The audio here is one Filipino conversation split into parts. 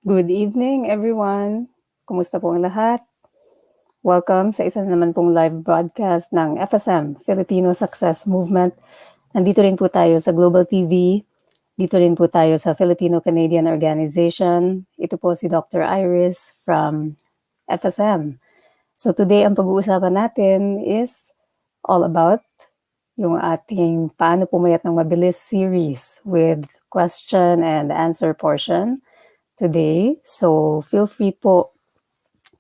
Good evening, everyone. Kumusta po ang lahat? Welcome sa isa naman pong live broadcast ng FSM, Filipino Success Movement. Nandito rin po tayo sa Global TV. Dito rin po tayo sa Filipino-Canadian Organization. Ito po si Dr. Iris from FSM. So today, ang pag-uusapan natin is all about yung ating Paano Pumayat ng Mabilis series with question and answer portion today. So feel free po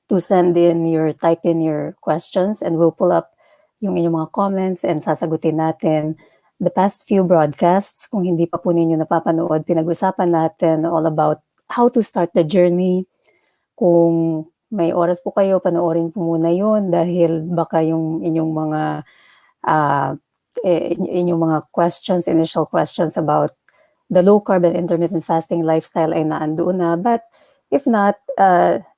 to type in your questions and we'll pull up yung inyong mga comments and sasagutin natin. The past few broadcasts, kung hindi pa po ninyo napapanood, pinag-usapan natin all about how to start the journey. Kung may oras po kayo, panoorin po muna yun dahil baka yung inyong mga initial questions about the low carb and intermittent fasting lifestyle ay naandoon na. But if not,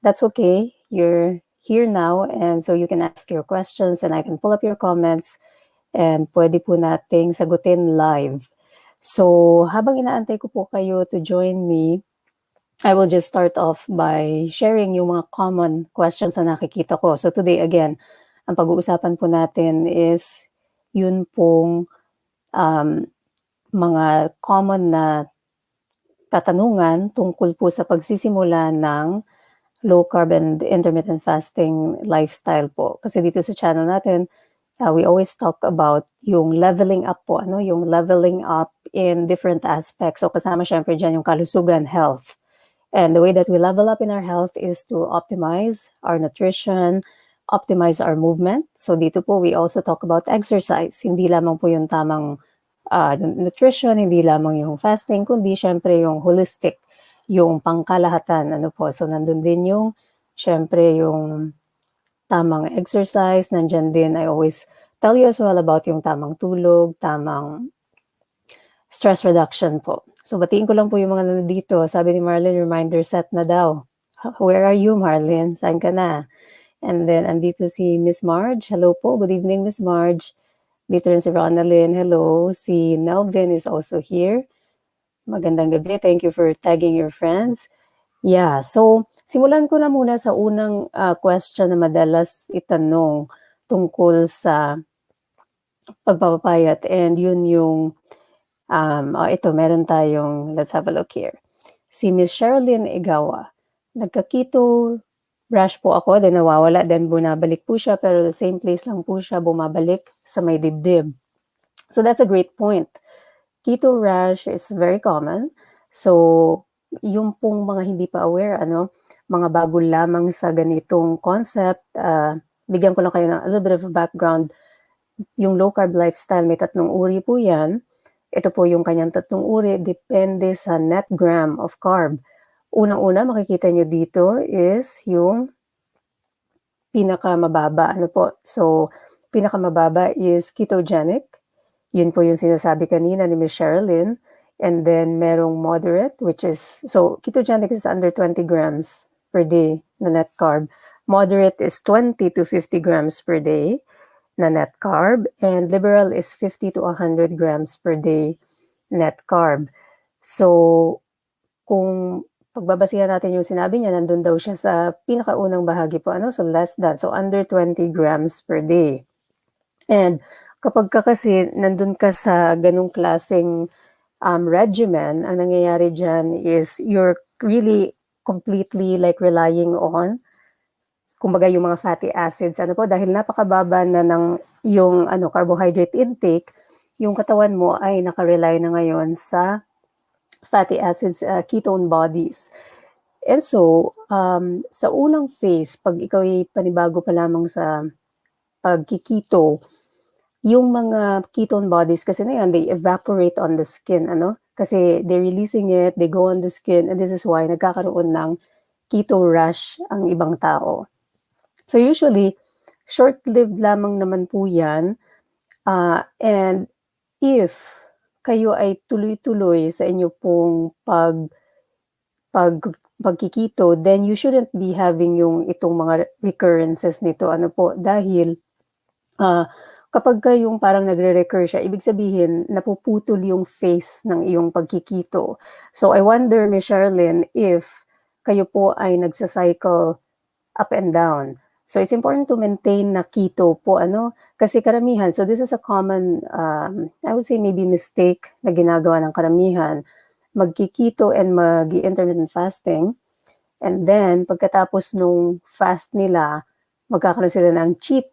that's okay. You're here now and so you can ask your questions and I can pull up your comments and pwede po nating sagutin live. So habang inaantay ko po kayo to join me, I will just start off by sharing yung mga common questions na nakikita ko. So today again, ang pag-uusapan po natin is yun pong mga common na katanungan tungkol po sa pagsisimula ng low carb and intermittent fasting lifestyle po. Kasi dito sa channel natin, we always talk about yung leveling up po, yung leveling up in different aspects. So kasama syempre dyan yung kalusugan, health. And the way that we level up in our health is to optimize our nutrition, optimize our movement. So dito po, we also talk about exercise. Hindi lamang po yung tamang nutrition, hindi lamang yung fasting, kundi syempre yung holistic, yung pangkalahatan. So nandun din yung, syempre yung tamang exercise, nandyan din, I always tell you as well about yung tamang tulog, tamang stress reduction po. So batiin ko lang po yung mga nandito. Sabi ni Marlene, reminder set na daw. Where are you, Marlene? Saan ka na? And then andito si Miss Marge. Hello po. Good evening, Miss Marge. Dito rin si Ronaldin. Hello. Si Melvin is also here. Magandang gabi. Thank you for tagging your friends. Yeah, so simulan ko na muna sa unang question na madalas itanong tungkol sa pagpapapayat. And yun yung, ito, meron tayong, let's have a look here. Si Miss Sherilyn Igawa. Nagka-keto rash po ako, then nawawala, then bunabalik po siya, pero the same place lang po siya, bumabalik sa may dibdib. So that's a great point. Keto rash is very common. So yung pong mga hindi pa aware, mga bago lamang sa ganitong concept, bigyan ko lang kayo ng a little bit of a background. Yung low carb lifestyle, may 3 uri po yan. Ito po yung kanyang 3 uri, depende sa net gram of carb. Unang-una, makikita nyo dito is yung pinakamababa. So, pinakamababa is ketogenic. Yun po yung sinasabi kanina ni Ms. Sherilyn. And then, merong moderate, which is, so ketogenic is under 20 grams per day na net carb. Moderate is 20 to 50 grams per day na net carb. And liberal is 50 to 100 grams per day net carb. So, kung pagbabasihan natin yung sinabi niya, nandun daw siya sa pinakaunang bahagi po, so less than, so under 20 grams per day. And kapag ka kasi nandun ka sa ganung klaseng regimen, ang nangyayari dyan is you're really completely like relying on, kumbaga yung mga fatty acids, dahil napakababa na ng yung carbohydrate intake, yung katawan mo ay nakarely na ngayon sa fatty acids, ketone bodies. And so, sa unang phase, pag ikaw ay panibago pa lamang sa pagkikito, yung mga ketone bodies kasi na yan, they evaporate on the skin, Kasi they're releasing it, they go on the skin, and this is why nagkakaroon ng keto rash ang ibang tao. So usually, short-lived lamang naman po yan. And if kayo ay tuloy-tuloy sa inyo pong pagkikito, then you shouldn't be having yung itong mga recurrences nito. Dahil kapag yung parang nagre-recur siya, ibig sabihin, napuputol yung phase ng iyong pagkikito. So I wonder, Ms. Sherilyn, if kayo po ay nagsa-cycle up and down. So it's important to maintain na keto po, kasi karamihan, so this is a common, I would say maybe mistake na ginagawa ng karamihan, magki-keto and mag-intermittent fasting, and then pagkatapos nung fast nila, magkakaroon sila ng cheat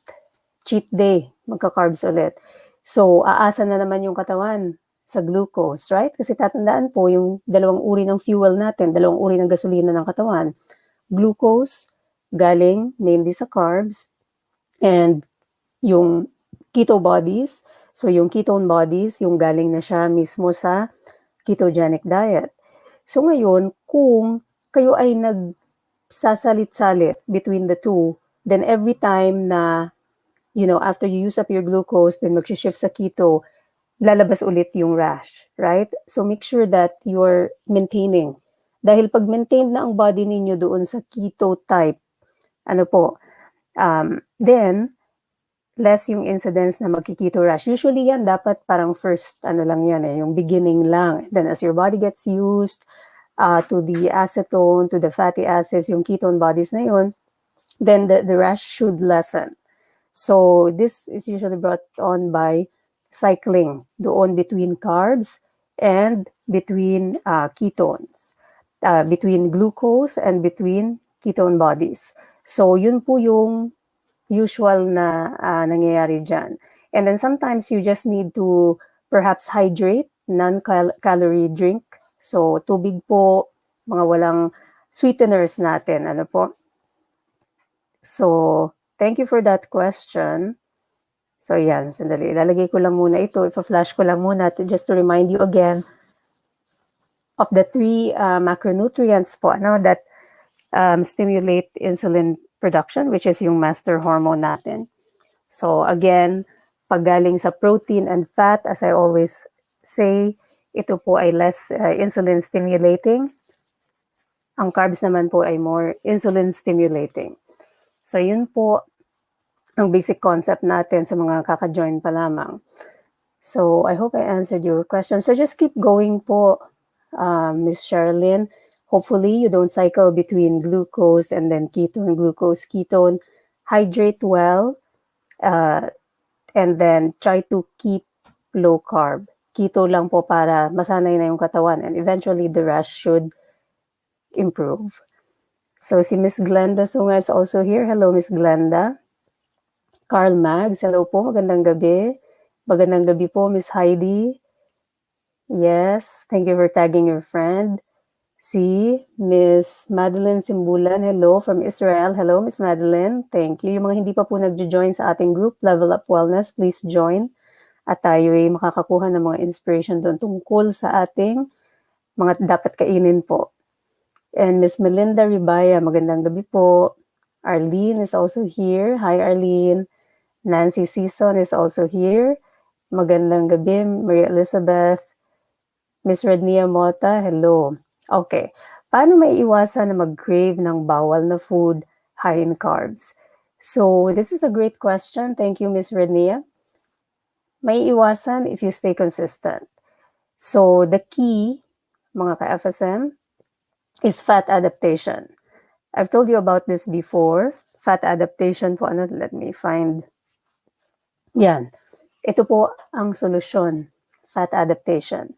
day, magka-carbs ulit. So aasa na naman yung katawan sa glucose, right? Kasi tatandaan po yung dalawang uri ng fuel natin, dalawang uri ng gasolina ng katawan. Glucose, galing mainly sa carbs, and yung keto bodies, so yung ketone bodies, yung galing na siya mismo sa ketogenic diet. So ngayon, kung kayo ay nagsasalit-salit between the two, then every time na, after you use up your glucose, then mag-shift sa keto, lalabas ulit yung rash, right? So make sure that you're maintaining. Dahil pag maintained na ang body ninyo doon sa keto type, then, less yung incidence na magki-keto rash. Usually yan, dapat parang first, lang yan yung beginning lang. Then as your body gets used to the acetone, to the fatty acids, yung ketone bodies na yun, then the rash should lessen. So this is usually brought on by cycling doon between carbs and between ketones, between glucose and between ketone bodies. So yun po yung usual na nangyayari dyan. And then sometimes you just need to perhaps hydrate, non-calorie drink. So tubig po, mga walang sweeteners natin, po. So thank you for that question. So yan, sandali. Ilalagay ko lang muna ito. Ipa-flash ko lang muna just to remind you again of the 3 macronutrients po, that stimulate insulin production, which is yung master hormone natin. So again, pag galing sa protein and fat, as I always say, ito po ay less insulin stimulating. Ang carbs naman po ay more insulin stimulating. So yun po ang basic concept natin sa mga kaka-join pa lamang. So I hope I answered your question. So just keep going po, Ms. Sherilyn. Hopefully you don't cycle between glucose and then ketone, glucose, ketone. Hydrate well, and then try to keep low carb. Keto lang po para masanay na yung katawan, and eventually the rash should improve. So si Miss Glenda Sunga is also here. Hello, Miss Glenda. Carl Mags, hello po, magandang gabi. Magandang gabi po, Miss Heidi. Yes, thank you for tagging your friend. Si Miss Madeline Simbulan, hello from Israel. Hello, Miss Madeline. Thank you. Yung mga hindi pa po nagjo-join sa ating group, Level Up Wellness, please join. At tayo ay makakakuha ng mga inspiration doon tungkol sa ating mga dapat kainin po. And Miss Melinda Ribaya, magandang gabi po. Arlene is also here. Hi, Arlene. Nancy Season is also here. Magandang gabi, Maria Elizabeth. Miss Rednia Mota, hello. Okay, paano may iwasan na mag-crave ng bawal na food high in carbs? So this is a great question. Thank you, Miss Rednia. May iwasan if you stay consistent. So the key, mga ka-FSM, is fat adaptation. I've told you about this before. Fat adaptation po, let me find. Yan. Ito po ang solusyon, fat adaptation.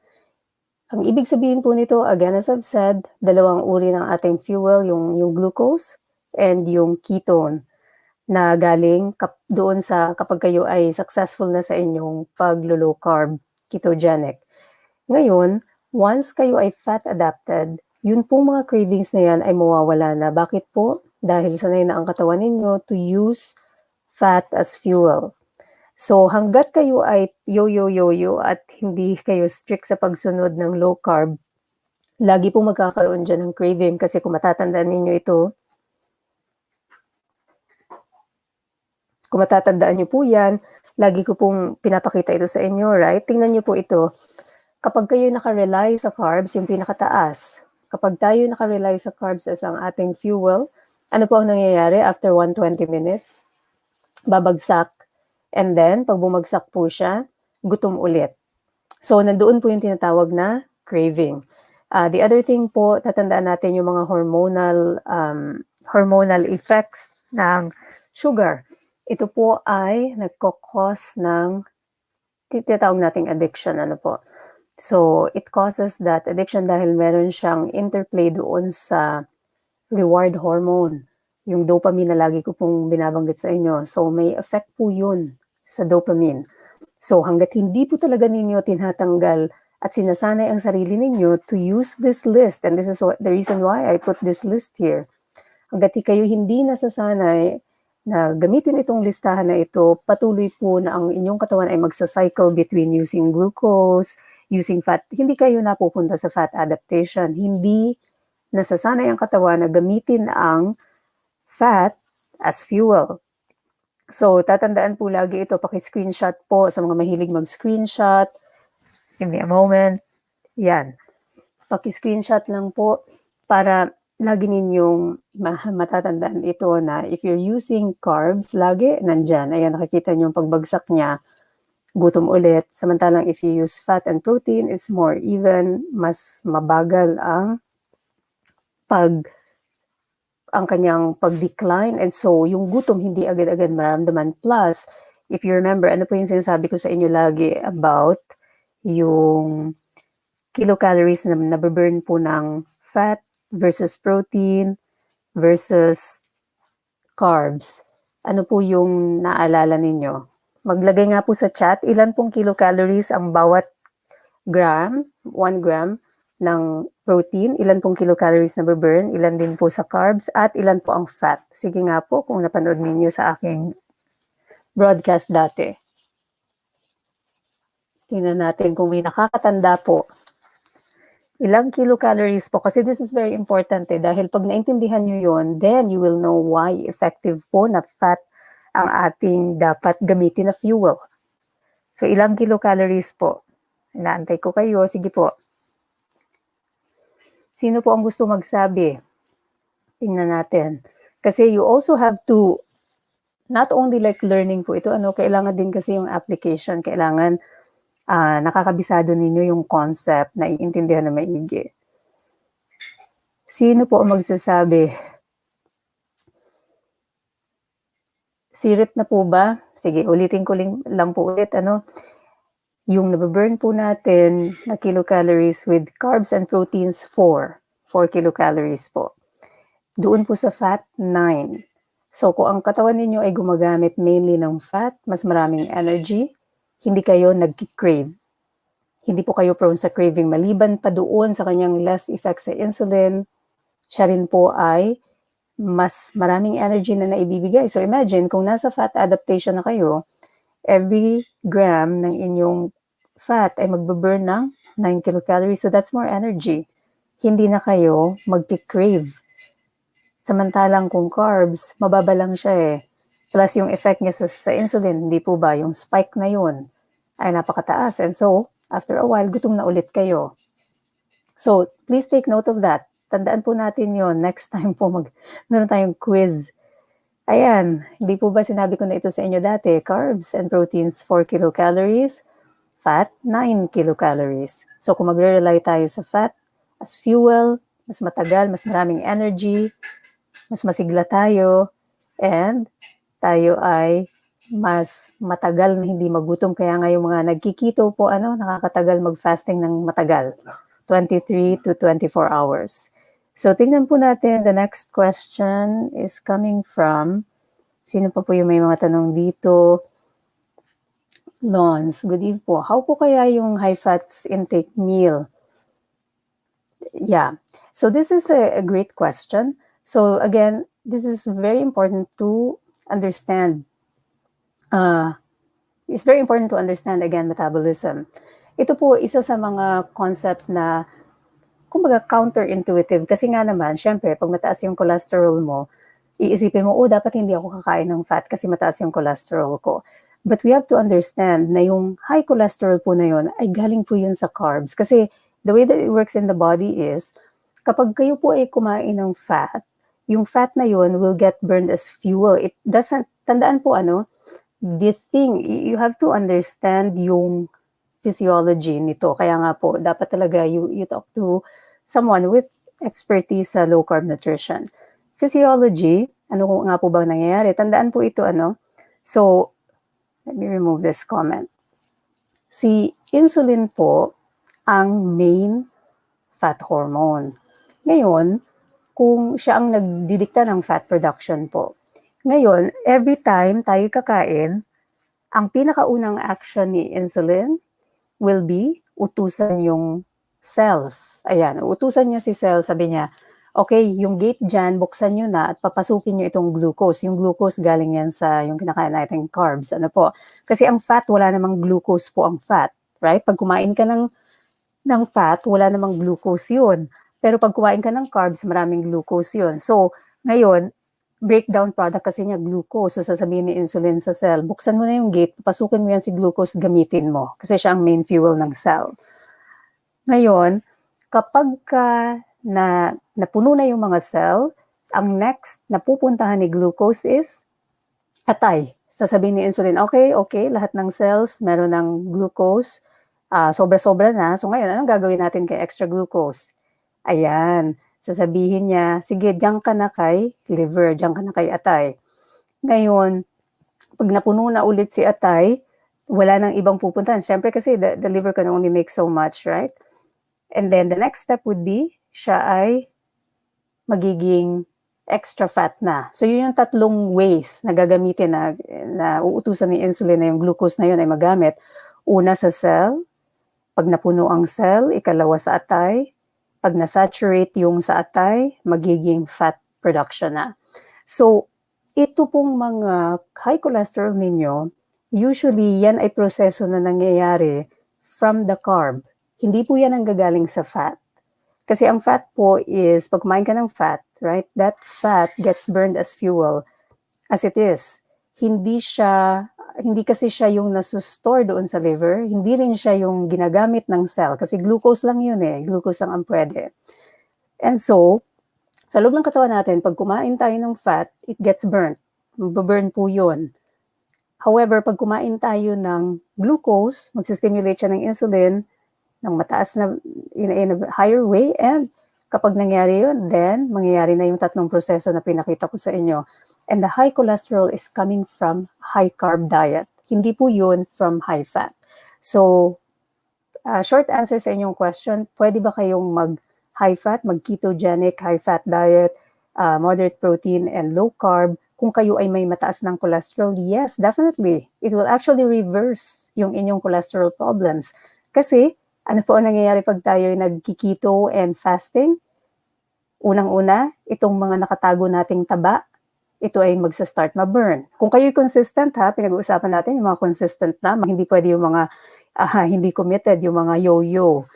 Ang ibig sabihin po nito, again as I've said, dalawang uri ng ating fuel, yung glucose and yung ketone na galing doon sa kapag kayo ay successful na sa inyong pag-low carb, ketogenic. Ngayon, once kayo ay fat adapted, yun po mga cravings na yan ay mawawala na. Bakit po? Dahil sanay na ang katawan ninyo to use fat as fuel. So hanggat kayo ay yo-yo-yo-yo at hindi kayo strict sa pagsunod ng low carb, lagi pong magkakaroon dyan ng craving kasi kung matatandaan ninyo ito, kung matatandaan nyo po yan, lagi ko pong pinapakita ito sa inyo, right? Tingnan nyo po ito. Kapag kayo nakarely sa carbs, yung pinakataas, kapag tayo nakarely sa carbs as ang ating fuel, ano po ang nangyayari after 120 minutes? Babagsak. And then, pag bumagsak po siya, gutom ulit. So, nandoon po yung tinatawag na craving. The other thing po, tatandaan natin yung mga hormonal effects ng sugar. Ito po ay nagkakos ng tinatawag nating addiction. Ano po? So, it causes that addiction dahil meron siyang interplay doon sa reward hormone, yung dopamine na lagi ko pong binabanggit sa inyo. So, may effect po yun sa dopamine. So, hanggat hindi po talaga ninyo tinatanggal at sinasanay ang sarili ninyo to use this list, and this is the reason why I put this list here. Hanggat kayo hindi nasasanay na gamitin itong listahan na ito, patuloy po na ang inyong katawan ay magsa-cycle between using glucose, using fat. Hindi kayo napupunta sa fat adaptation. Hindi nasasanay ang katawan na gamitin ang fat as fuel. So, tatandaan po lagi ito, paki-screenshot po sa mga mahilig mag-screenshot. Give me a moment. Yan. Paki-screenshot lang po para lagi ninyong matatandaan ito na if you're using carbs, lagi nandyan. Ayan, nakikita niyo yung pagbagsak niya. Gutom ulit. Samantalang if you use fat and protein, it's more even. Mas mabagal ang kanyang pag-decline, and so yung gutom hindi agad-agad maramdaman. Plus, if you remember, ano po yung sinasabi ko sa inyo lagi about yung kilocalories na nababurn po ng fat versus protein versus carbs. Ano po yung naalala ninyo? Maglagay nga po sa chat, ilan pong kilocalories ang bawat gram, 1 gram ng protein, ilan pong kilocalories na burn, ilan din po sa carbs, at ilan po ang fat. Sige nga po kung napanood ninyo sa aking broadcast dati. Tingnan natin kung may nakakatanda po. Ilang kilocalories po, kasi this is very important dahil pag naintindihan nyo yon, then you will know why effective po na fat ang ating dapat gamitin na fuel. So ilang kilocalories po? Inaantay ko kayo, sige po. Sino po ang gusto magsabi? Tingnan natin. Kasi you also have to, not only like learning po ito, kailangan din kasi yung application. Kailangan nakakabisado ninyo yung concept na iintindihan na maigi. Sino po ang magsasabi? Sirit na po ba? Sige, ulitin ko lang po ulit. Yung nababurn po natin na kilocalories with carbs and proteins, 4 kilocalories po. Doon po sa fat, 9. So kung ang katawan ninyo ay gumagamit mainly ng fat, mas maraming energy, hindi kayo nag-crave. Hindi po kayo prone sa craving. Maliban pa doon sa kanyang less effect sa insulin, siya rin po ay mas maraming energy na naibibigay. So imagine, kung nasa fat adaptation na kayo, every gram ng inyong fat ay magbaburn ng 9 kilocalories. So that's more energy. Hindi na kayo mag-crave. Samantalang kung carbs, mababa lang siya Plus yung effect niya sa insulin, hindi po ba? Yung spike na yun ay napakataas. And so, after a while, gutom na ulit kayo. So, please take note of that. Tandaan po natin yon next time po meron tayong quiz. Ayan, hindi po ba sinabi ko na ito sa inyo dati? Carbs and proteins, 4 kilocalories. Fat, 9 kilocalories. So kung magre-rely tayo sa fat as fuel, mas matagal, mas maraming energy, mas masigla tayo, and tayo ay mas matagal na hindi magutom. Kaya nga yung mga nagkikito po, nakakatagal mag-fasting ng matagal. 23 to 24 hours. So tingnan po natin, the next question is coming from, sino pa po yung may mga tanong dito? Lons, good evening po. How po kaya yung high fats intake meal? Yeah, so this is a great question. So again, this is very important to understand. It's very important to understand again metabolism. Ito po isa sa mga concept na kumbaga counterintuitive kasi nga naman, syempre, pag mataas yung cholesterol mo, iisipin mo, dapat hindi ako kakain ng fat kasi mataas yung cholesterol ko. But we have to understand na yung high cholesterol po na yun ay galing po yun sa carbs. Kasi the way that it works in the body is, kapag kayo po ay kumain ng fat, yung fat na yun will get burned as fuel. It doesn't, tandaan po the thing, you have to understand yung physiology nito. Kaya nga po, dapat talaga you talk to someone with expertise sa low carb nutrition. Physiology, ano nga po ba nangyayari? Tandaan po ito, So, let me remove this comment. Si insulin po ang main fat hormone. Ngayon, kung siya ang nagdidikta ng fat production po. Ngayon, every time tayo kakain, ang pinakaunang action ni insulin will be utusan yung cells. Ayan, utusan niya si cells, sabi niya, okay, yung gate dyan, buksan nyo na at papasukin nyo itong glucose. Yung glucose galing yan sa yung kinakain natin carbs. Ano po? Kasi ang fat, wala namang glucose po ang fat. Right? Pag kumain ka ng fat, wala namang glucose yun. Pero pag kumain ka ng carbs, maraming glucose yun. So, ngayon, breakdown product kasi niya glucose. So, sasabihin ni insulin sa cell, buksan mo na yung gate, papasukin mo yan si glucose, gamitin mo. Kasi siya ang main fuel ng cell. Ngayon, kapag napuno na yung mga cell, ang next na pupuntahan ni glucose is atay. Sasabihin ni insulin, okay, lahat ng cells meron ng glucose, sobra-sobra na. So ngayon, anong gagawin natin kay extra glucose? Ayan, sasabihin niya, sige, diyan ka na kay liver, diyan ka na kay atay. Ngayon, pag napuno na ulit si atay, wala nang ibang pupuntahan. Siyempre kasi the liver can only make so much, right? And then the next step would be, siya ay magiging extra fat na. So yun yung tatlong ways na gagamitin na uutusan ni insulin na yung glucose na yun ay magamit. Una sa cell, pag napuno ang cell, ikalawa sa atay, pag na-saturate yung sa atay, magiging fat production na. So, ito pong mga high cholesterol ninyo, usually yan ay proseso na nangyayari from the carb. Hindi po yan ang gagaling sa fat. Kasi ang fat po is, pag kumain ka ng fat, right, that fat gets burned as fuel as it is. Hindi kasi siya yung nasusstore doon sa liver, hindi rin siya yung ginagamit ng cell, kasi glucose lang yun glucose lang ang pwede. And so, sa loob ng katawan natin, pag kumain tayo ng fat, it gets burnt. Mababurn po yun. However, pag kumain tayo ng glucose, magsistimulate siya ng insulin, ng mataas na, in a higher way, and kapag nangyari yun, then mangyayari na yung tatlong proseso na pinakita ko sa inyo. And the high cholesterol is coming from high carb diet. Hindi po yun from high fat. So, short answer sa inyong question, pwede ba kayong mag-high fat, mag-ketogenic, high fat diet, moderate protein, and low carb kung kayo ay may mataas ng cholesterol? Yes, definitely. It will actually reverse yung inyong cholesterol problems. Kasi, ano po ang nangyayari pag tayo ay nag-keto and fasting? Unang-una, itong mga nakatago nating taba, ito ay magsa-start ma-burn. Kung kayo'y consistent pinag-uusapan natin yung mga consistent na, hindi pwede yung mga hindi committed, yung mga yo-yo.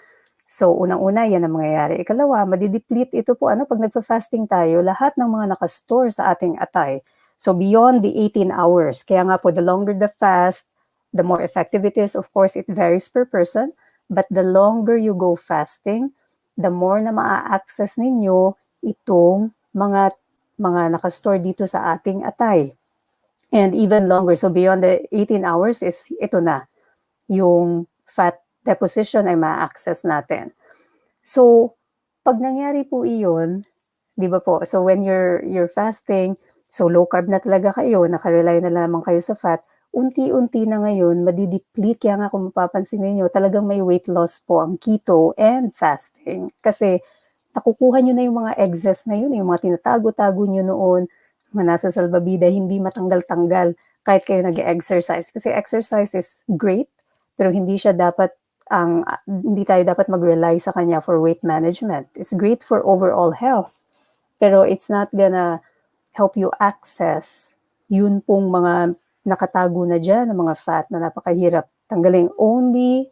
So, unang-una, yan ang mangyayari. Ikalawa, madideplete ito po, pag nagpa-fasting tayo, lahat ng mga nakastore sa ating atay. So, beyond the 18 hours. Kaya nga po, the longer the fast, the more effective it is. Of course, it varies per person. But the longer you go fasting, the more na maa-access ninyo itong mga nakastore dito sa ating atay. And even longer. So, beyond the 18 hours is ito na. Yung fat deposition ay ma-access natin. So, pag nangyari po iyon, di ba po? So, when you're fasting, so low carb na talaga kayo, nakarely na lamang kayo sa fat, unti-unti na ngayon, madideplete. Kaya nga kung mapapansin niyo, talagang may weight loss po ang keto and fasting. Kasi nakukuha nyo na yung mga excess na yun, yung mga tinatago-tago nyo noon, mga nasa salbabida, hindi matanggal-tanggal kahit kayo nag-exercise. Kasi exercise is great, pero hindi tayo dapat mag-rely sa kanya for weight management. It's great for overall health, pero it's not gonna help you access yun pong mga nakatago na dyan, ng mga fat na napakahirap tanggalin. Only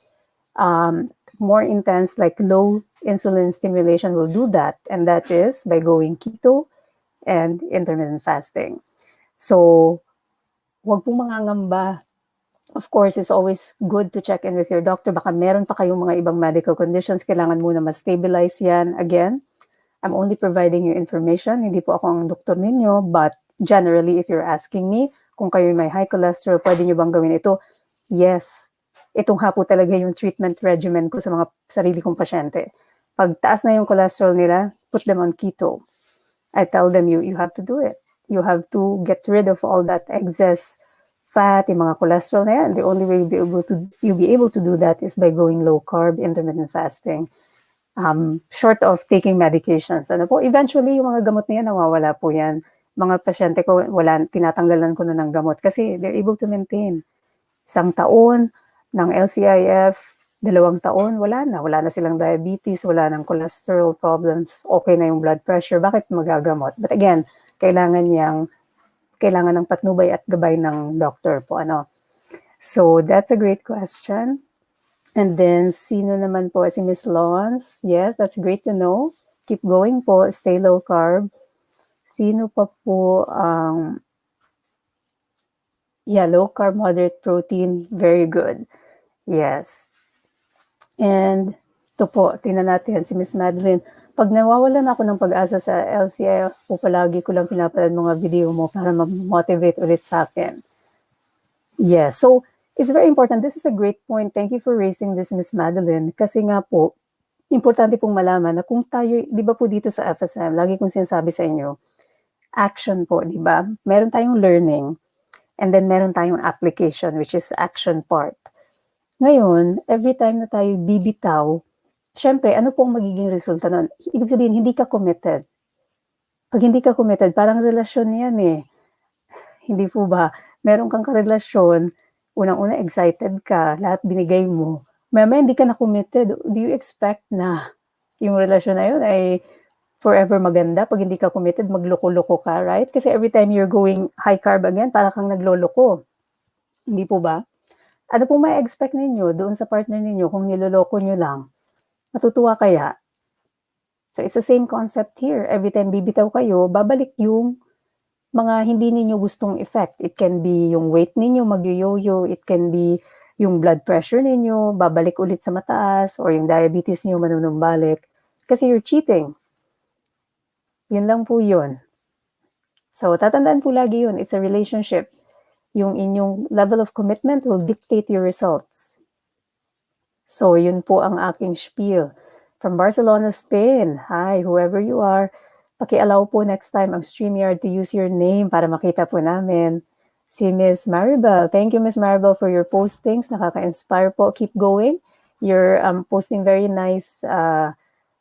more intense, like low insulin stimulation will do that, and that is by going keto and intermittent fasting. So, huwag pong mangangamba. Of course, it's always good to check in with your doctor. Baka meron pa kayong mga ibang medical conditions, kailangan muna ma-stabilize yan. Again, I'm only providing you information. Hindi po ako ang doktor ninyo, but generally, if you're asking me, kung kayo may high cholesterol, pwede nyo bang gawin ito? Yes. Itong po talaga yung treatment regimen ko sa mga sarili kong pasyente. Pag taas na yung cholesterol nila, put them on keto. I tell them, you have to do it. You have to get rid of all that excess fat, yung mga cholesterol na yan. The only way you'll be able to do that is by going low carb, intermittent fasting. Short of taking medications. Ano po, eventually, yung mga gamot na yan, nawawala po yan. Mga pasyente ko, tinatanggalan ko na ng gamot kasi they're able to maintain. 1 taon ng LCIF, 2 taon, wala na silang diabetes, wala nang cholesterol problems, okay na yung blood pressure, bakit magagamot? But again, kailangan ng patnubay at gabay ng doctor po, ano. So, that's a great question. And then, sino naman po? Si Miss Lawrence. Yes, that's great to know. Keep going po. Stay low carb. Sino pa po? Low carb, moderate protein. Very good. Yes. And ito po, tingnan natin si Miss Madeline. Pag nawawalan ako ng pag-asa sa LCIF po, palagi ko lang pinapanood mga video mo para mag-motivate ulit sa akin. Yes. So, it's very important. This is a great point. Thank you for raising this, Miss Madeline. Kasi nga po, importante pong malaman na kung tayo, di ba po dito sa FSM, lagi kong sinasabi sa inyo, action po, di ba? Meron tayong learning, and then meron tayong application, which is action part. Ngayon, every time na tayo bibitaw, syempre, ano pong magiging resulta nun? Ibig sabihin, hindi ka committed. Pag hindi ka committed, parang relasyon yan eh. Hindi po ba? Meron kang karelasyon, unang-una excited ka, lahat binigay mo. Mamaya hindi ka na committed. Do you expect na yung relasyon na yun ay forever maganda? Pag hindi ka committed, magloko-loko ka, right? Kasi every time you're going high carb again, parang kang nagloloko. Hindi po ba? Ano po may expect ninyo doon sa partner ninyo kung niloloko nyo lang? Matutuwa kaya? So it's the same concept here. Every time bibitaw kayo, babalik yung mga hindi ninyo gustong effect. It can be yung weight ninyo mag-yo-yo, it can be yung blood pressure ninyo, babalik ulit sa mataas, or yung diabetes niyo manunumbalik. Kasi you're cheating. Yun lang po yun. So, tatandaan po lagi yun. It's a relationship. Yung inyong level of commitment will dictate your results. So, yun po ang aking spiel. From Barcelona, Spain. Hi, whoever you are. Paki-allow po next time ang StreamYard to use your name para makita po namin. Si Miss Maribel. Thank you, Miss Maribel, for your postings. Nakaka-inspire po. Keep going. You're posting very nice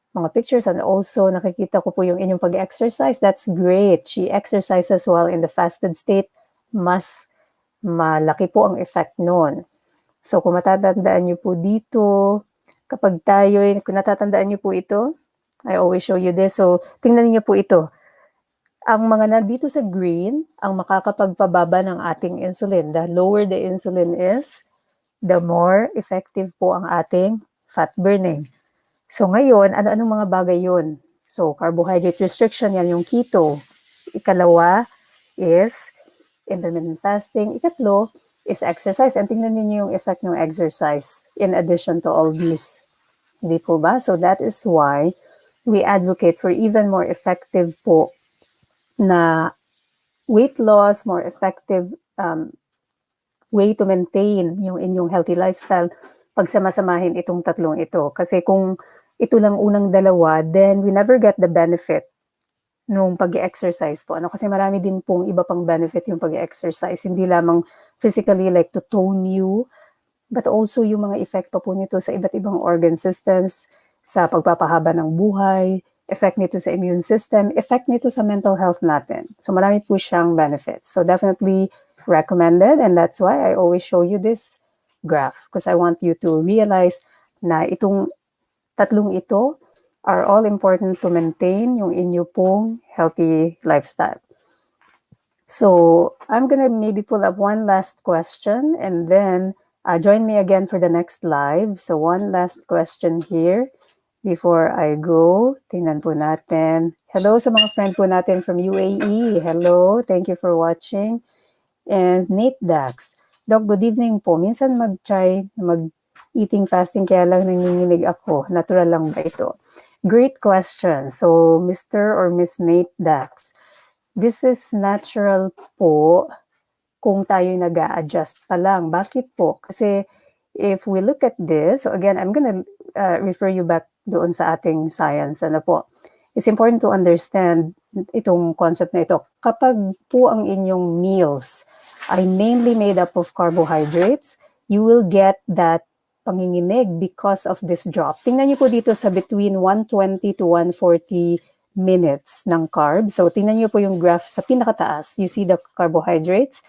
mga pictures, and also nakikita ko po yung inyong pag-exercise. That's great. She exercises while in the fasted state. Mas malaki po ang effect nun. So kung matatandaan nyo po dito, kapag kung natatandaan nyo po ito, I always show you this. So tingnan niyo po ito. Ang mga nandito sa green, ang makakapagpababa ng ating insulin. The lower the insulin is, the more effective po ang ating fat burning. So ngayon, ano-anong mga bagay yun? So carbohydrate restriction, yan yung keto. Ikalawa is intermittent fasting. Ikatlo is exercise. And tingnan niyo yung effect ng exercise in addition to all these. Hindi po ba? So that is why we advocate for even more effective po na weight loss, more effective way to maintain yung inyong healthy lifestyle pag sama-samahin itong tatlong ito. Kasi kung ito lang unang dalawa, then we never get the benefit nung pag-exercise po. Kasi marami din pong iba pang benefit yung pag-exercise. Hindi lamang physically like to tone you, but also yung mga effect pa po nito sa iba't ibang organ systems, sa pagpapahaba ng buhay, effect nito sa immune system, effect nito sa mental health natin. So marami po siyang benefits. So definitely recommended, and that's why I always show you this graph, because I want you to realize na itong tatlong ito are all important to maintain yung inyo pong healthy lifestyle. So I'm gonna maybe pull up one last question, and then join me again for the next live. So one last question here before I go. Tingnan po natin. Hello sa mga friend po natin from UAE. Hello, thank you for watching. And Nate Dax. Doc, good evening po. Minsan mag-try mag-eating fasting kaya lang nanginginig ako. Natural lang ba ito? Great question. So, Mr. or Miss Nate Dax, this is natural po kung tayo nag-a-adjust pa lang. Bakit po? Kasi if we look at this, so again, I'm gonna refer you back doon sa ating science. Ano po? It's important to understand itong concept na ito. Kapag po ang inyong meals ay mainly made up of carbohydrates, you will get that panginginig because of this drop. Tingnan niyo po dito sa between 120 to 140 minutes ng carb. So, tingnan niyo po yung graph sa pinakataas. You see the carbohydrates.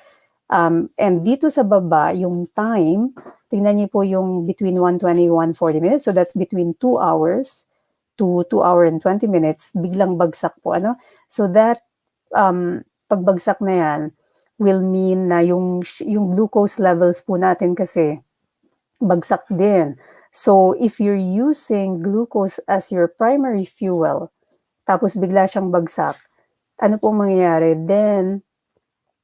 And dito sa baba, yung time, tingnan niyo po yung between 120 and 140 minutes. So, that's between 2 hours to 2 hours and 20 minutes. Biglang bagsak po. Ano? So, that pagbagsak na yan will mean na yung glucose levels po natin kasi bagsak din. So, if you're using glucose as your primary fuel, tapos bigla siyang bagsak, ano pong mangyayari? Then,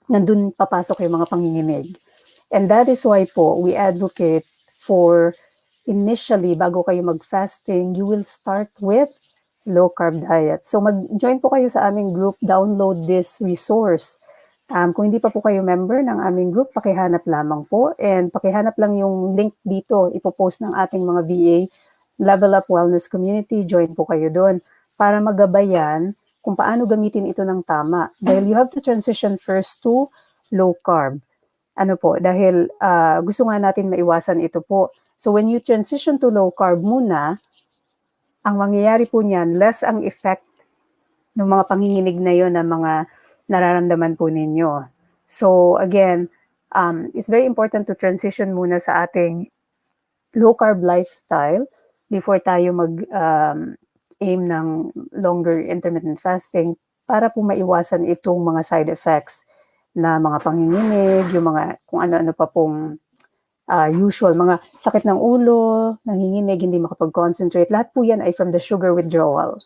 nandun papasok yung mga panginginig. And that is why po, we advocate for initially, bago kayo mag-fasting, you will start with low-carb diet. So, mag-join po kayo sa aming group, download this resource. Kung hindi pa po kayo member ng aming group, pakihanap lamang po. And pakihanap lang yung link dito, ipopost ng ating mga VA, Level Up Wellness Community, join po kayo doon para magabayan kung paano gamitin ito ng tama. Dahil you have to transition first to low carb. Ano po, dahil gusto nga natin maiwasan ito po. So when you transition to low carb muna, ang mangyayari po niyan, less ang effect ng mga panginginig na yon na mga nararamdaman po ninyo. So again, it's very important to transition muna sa ating low carb lifestyle before tayo aim ng longer intermittent fasting para po maiwasan itong mga side effects na mga panginginig, yung mga kung ano-ano pa pong usual, mga sakit ng ulo, nanginginig, hindi makapag-concentrate. Lahat po yan ay from the sugar withdrawal.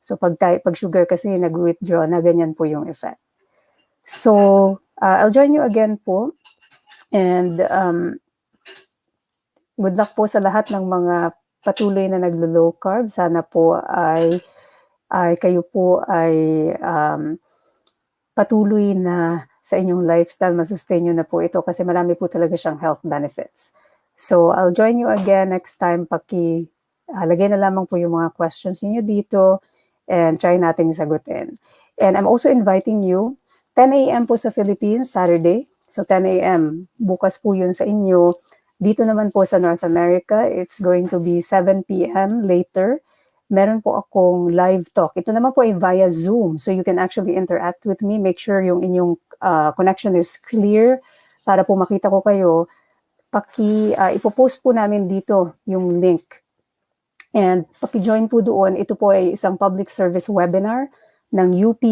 So pag sugar kasi nag-withdraw na, ganyan po yung effect. So I'll join you again po. And good luck po sa lahat ng mga patuloy na naglo-low carb. Sana po ay kayo po ay patuloy na sa inyong lifestyle, masustain nyo na po ito kasi marami po talaga siyang health benefits. So, I'll join you again next time. Lagay na lamang po yung mga questions niyo dito and try natin sagutin. And I'm also inviting you, 10 a.m. po sa Philippines, Saturday. So, 10 a.m. Bukas po yun sa inyo. Dito naman po sa North America, it's going to be 7 p.m. later. Meron po akong live talk. Ito naman po ay via Zoom. So you can actually interact with me. Make sure yung inyong connection is clear para po makita ko kayo. Ipopost po namin dito yung link. And paki-join po doon. Ito po ay isang public service webinar ng UP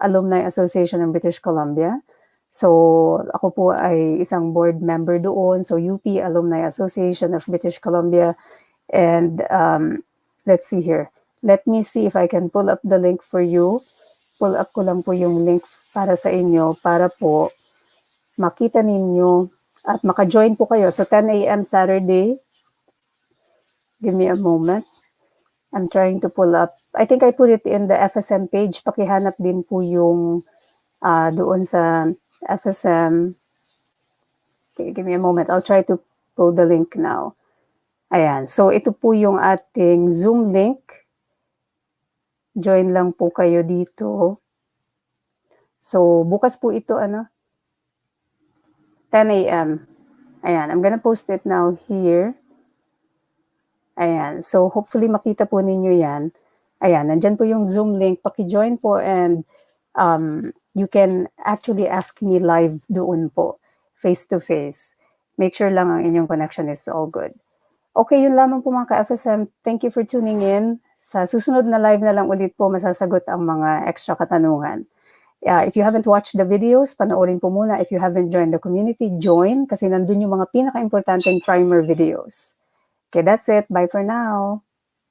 Alumni Association ng British Columbia. So, ako po ay isang board member doon. So, UP Alumni Association of British Columbia. And let's see here. Let me see if I can pull up the link for you. Pull up ko lang po yung link para sa inyo para po makita ninyo at maka-join po kayo. So, 10 a.m. Saturday. Give me a moment. I'm trying to pull up. I think I put it in the FSM page. Pakihanap din po yung doon sa FSM. Okay, give me a moment. I'll try to pull the link now. Ayan. So, ito po yung ating Zoom link. Join lang po kayo dito. So, bukas po ito, 10 a.m. Ayan. I'm gonna post it now here. Ayan. So, hopefully makita po ninyo yan. Ayan. Nandyan po yung Zoom link. Paki-join po and you can actually ask me live doon po, face-to-face. Make sure lang ang inyong connection is all good. Okay, yun lamang po mga ka-FSM. Thank you for tuning in. Sa susunod na live na lang ulit po, masasagot ang mga extra katanungan. If you haven't watched the videos, panoorin po muna. If you haven't joined the community, join kasi nandun yung mga pinaka-importanting primer videos. Okay, that's it. Bye for now.